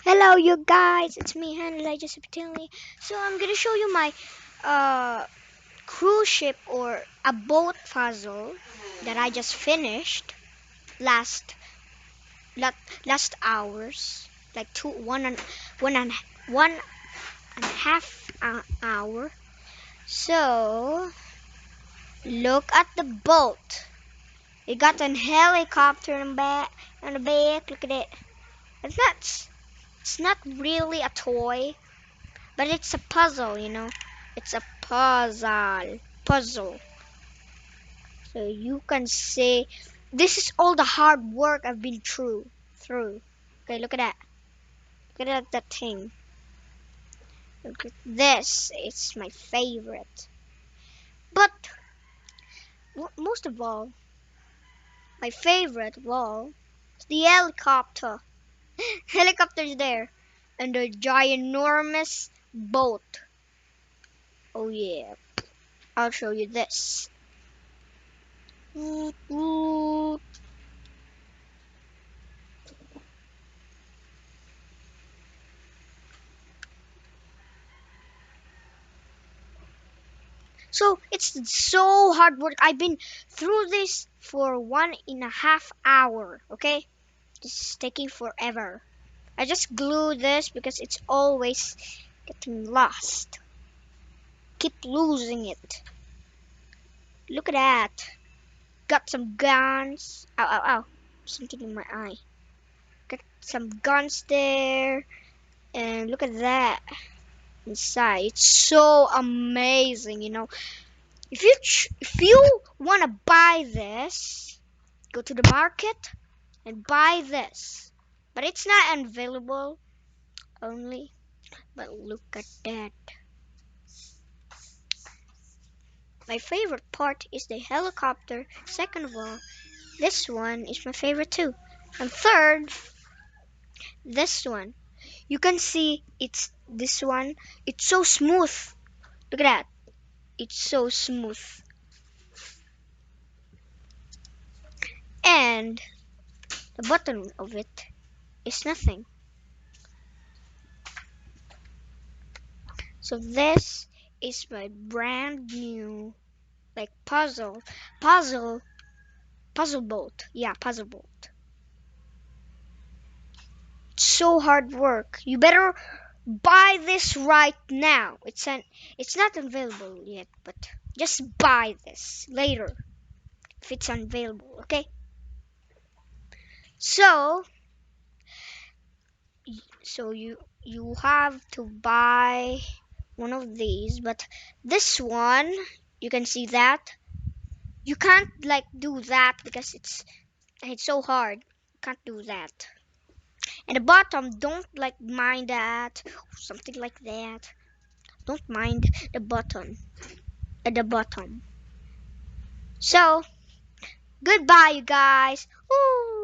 Hello, you guys. It's me, Hann Elijah. So I'm gonna show you my uh, cruise ship or a boat puzzle that I just finished last la- last hours, like one and one and a half hour. So look at the boat. It got an helicopter in the back. Look at it. It's not really a toy. But it's a puzzle, It's a puzzle. So you can say this is all the hard work I've been through. Okay, look at that. Look at that thing. Look at this. It's my favorite. But most of all, my favorite of all is the helicopter. Helicopter's there, and the ginormous boat. Oh yeah, I'll show you this. Woot, woot. So it's so hard work. I've been through this for 1.5 hours. Okay, this is taking forever. I just glue this because it's always getting lost. Keep losing it. Look at that. Got some guns. Ow, ow, ow. Something in my eye. Got some guns there. And look at that inside. It's so amazing. If you want to buy this, go to the market and buy this. But it's not available only. But look at that. My favorite part is the helicopter. Second of all, this one is my favorite too. And third, this one. You can see it's this one. It's so smooth. Look at that. It's so smooth. And the bottom of it is nothing. So this is my brand new like puzzle puzzle boat. Yeah, puzzle boat. It's so hard work. You better buy this right now. It's not available yet, but just buy this later if it's unavailable, okay? So so you have to buy one of these, but this one you can see that you can't like do that because it's so hard. You can't do that. And the bottom, don't like mind that, something like that. Don't mind the button at the bottom. So, goodbye, you guys. Woo!